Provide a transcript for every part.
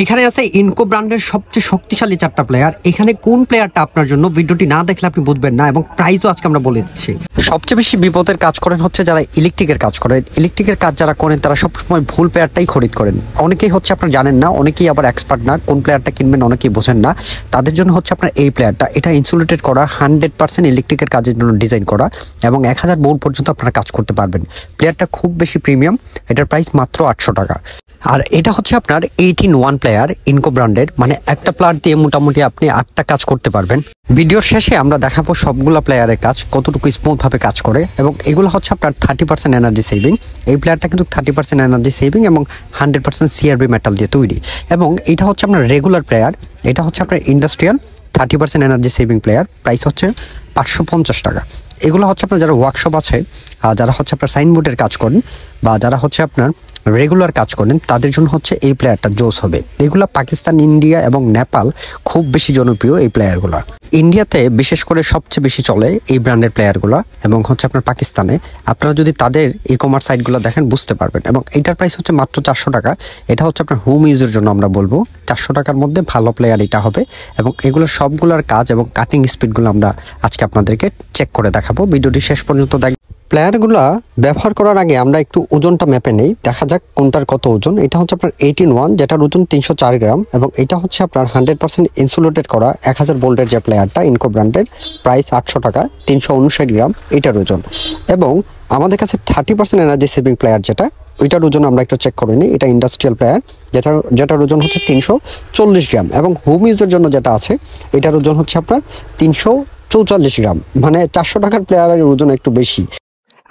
এখানে আছে ইনকো ব্র্যান্ডের সবচেয়ে শক্তিশালী 4টা প্লেয়ার। এখানে কোন প্লেয়ারটা আপনার জন্য, ভিডিওটি না দেখলে আপনি বুঝবেন না, এবং প্রাইসও আজকে আমরা বলে দিচ্ছি। সবচেয়ে বেশি বিপদের কাজ করেন হচ্ছে যারা ইলেকট্রিকের কাজ করেন। ইলেকট্রিকের কাজ যারা করেন তারা সবসময় ভুল প্লেয়ারটাই খরিদ করেন। অনেকেই হচ্ছে আপনার জানেন না, অনেকেই আবার এক্সপার্ট না, কোন প্লেয়ারটা কিনবেন অনেকেই বোঝেন না। তাদের জন্য হচ্ছে আপনার এই প্লেয়ারটা, এটা ইনসুলেটেড করা, 100% ইলেকট্রিকের কাজের জন্য ডিজাইন করা, এবং 1000 ভোল্ট পর্যন্ত আপনারা কাজ করতে পারবেন। প্লেয়ারটা খুব বেশি প্রিমিয়াম, এটার প্রাইস মাত্র 800 টাকা। আর এটা হচ্ছে আপনার 18-1 প্লেয়ার ইনকো ব্র্যান্ডের, মানে একটা প্লেয়ার দিয়ে মোটামুটি আপনি 8টা কাজ করতে পারবেন। ভিডিওর শেষে আমরা দেখাবো সবগুলা প্লেয়ারের কাজ কতটুকু স্মুথ ভাবে কাজ করে, এবং এগুলো হচ্ছে আপনার 30% এনার্জি সেভিং। এই প্লেয়ারটা কিন্তু 30% এনার্জি সেভিং এবং 100% সিআরবি মেটাল দিয়ে তৈরি। এবং এটা হচ্ছে আপনার রেগুলার প্লেয়ার, এটা হচ্ছে আপনার industrial 30% energy saving player, price হচ্ছে 550 টাকা। এগুলো হচ্ছে আপনার যারা ওয়ার্কশপ আছে, যারা হচ্ছে আপনার সাইনবোর্ডের কাজ করেন, বা যারা হচ্ছে আপনার রেগুলার কাজ করেন, তাদের জন্য হচ্ছে এই প্লেয়ারটা জোস হবে। এগুলা পাকিস্তান, ইন্ডিয়া এবং নেপাল খুব বেশি জনপ্রিয় এই প্লেয়ারগুলো। ইন্ডিয়াতে বিশেষ করে সবচেয়ে বেশি চলে এই ব্র্যান্ডের প্লেয়ারগুলো, এবং হচ্ছে আপনার পাকিস্তানে আপনারা যদি তাদের ই কমার্স সাইটগুলো দেখেন বুঝতে পারবেন। এবং এটার প্রাইস হচ্ছে মাত্র 400 টাকা। এটা হচ্ছে আপনার হোম ইউজের জন্য আমরা বলবো 400 টাকার মধ্যে ভালো প্লেয়ার এটা হবে। এবং এগুলো সবগুলোর কাজ এবং কাটিং স্পিডগুলো আমরা আজকে আপনাদেরকে চেক করে দেখাবো। ভিডিওটি শেষ পর্যন্ত দেখ। প্লেয়ারগুলো ব্যবহার করার আগে আমরা একটু ওজনটা মেপে নেই, দেখা যাক কোনটার কত ওজন। এটা হচ্ছে আপনার 18-1, যেটার ওজন 304 গ্রাম, এবং এটা হচ্ছে আপনার 100% ইনসুলেটেড করা 1000 ভোল্টের যে প্লেয়ারটা ইনকো ব্র্যান্ডের, প্রাইস 800 টাকা, 359 গ্রাম এটার ওজন। এবং আমাদের কাছে 30% এনার্জি সেভিং প্লেয়ার যেটা, ওইটার ওজন আমরা একটু চেক করে নিই। এটা ইন্ডাস্ট্রিয়াল প্লেয়ার, যেটার ওজন হচ্ছে 340 গ্রাম, এবং হোম ইউজের জন্য যেটা আছে এটার ওজন হচ্ছে আপনার 344 গ্রাম, মানে 400 টাকার প্লেয়ারের ওজন একটু বেশি।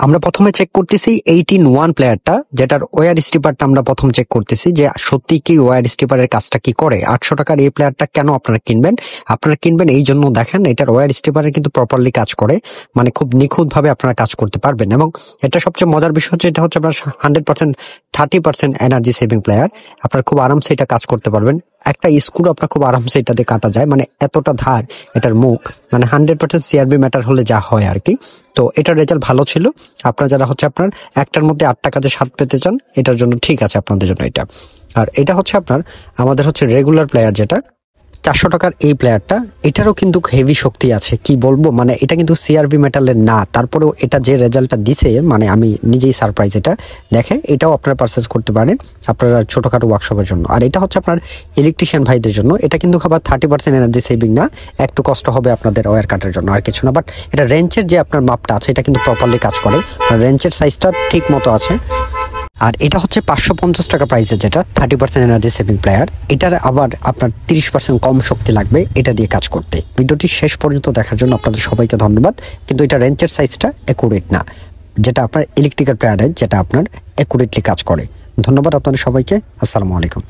আমরা প্রথমে চেক করতেছি 18-1 প্লেয়ারটা, যেটার ওয়্যার স্টিপারটা আমরা প্রথম চেক করতেছি যে সত্যি কি ওয়্যার স্টিপারের কাজটা কি করে। 800 টাকার এই প্লেয়ারটা কেন আপনারা কিনবেন? আপনারা কিনবেন এই জন্য, দেখেন এটার ওয়্যার স্টিপারে কিন্তু প্রপারলি কাজ করে, মানে খুব নিখুঁত ভাবে আপনারা কাজ করতে পারবেন। এবং এটা সবচেয়ে মজার বিষয় হচ্ছে এটা হচ্ছে আপনার 100% 30% এনার্জি সেভিং প্লেয়ার, আপনারা খুব আরামসে এটা কাজ করতে পারবেন। একটা স্ক্রু আপনার খুব আরামসে এটাতে কাটা যায়, মানে এতটা ধার এটার মুখ, মানে 100% সিআরবি ম্যাটার হলে যা হয় আর কি। তো এটার রেজাল্ট ভালো ছিল। আপনারা যারা হচ্ছে আপনার একটার মধ্যে 8 টাকাতে স্বাদ পেতে চান, এটার জন্য ঠিক আছে আপনাদের জন্য এটা। আর এটা হচ্ছে আপনার আমাদের হচ্ছে রেগুলার প্লেয়ার, যেটা 400 টাকার এই প্লেয়ারটা, এটারও কিন্তু হেভি শক্তি আছে, কি বলবো, মানে এটা কিন্তু সিআরবি মেটালের না, তারপরেও এটা যে রেজাল্টটা দিছে, মানে আমি নিজেই সারপ্রাইজ। এটা দেখে এটাও আপনারা পারচেস করতে পারেন আপনারা ছোটখাটো ওয়ার্কশপের জন্য। আর এটা হচ্ছে আপনার ইলেকট্রিশিয়ান ভাইদের জন্য। এটা কিন্তু আবার 30% এনার্জি সেভিং না, একটু কষ্ট হবে আপনাদের ওয়্যার কাটার জন্য, আর কিছু না। বাট এটা রেঞ্চের যে আপনার মাপটা আছে এটা কিন্তু প্রপারলি কাজ করে, রেঞ্চের সাইজটা ঠিক মতো আছে। আর এটা হচ্ছে 550 টাকা প্রাইসের, যেটা 30% এনার্জি সেভিং প্লেয়ার। এটার আবার আপনার 30% কম শক্তি লাগবে এটা দিয়ে কাজ করতে। ভিডিওটি শেষ পর্যন্ত দেখার জন্য আপনাদের সবাইকে ধন্যবাদ। কিন্তু এটা রেঞ্চের সাইজটা অ্যাকুরেট না, যেটা আপনার ইলেকট্রিক্যাল প্লেয়ারের, যেটা আপনার অ্যাকুরেটলি কাজ করে। ধন্যবাদ আপনাদের সবাইকে। আসসালামু আলাইকুম।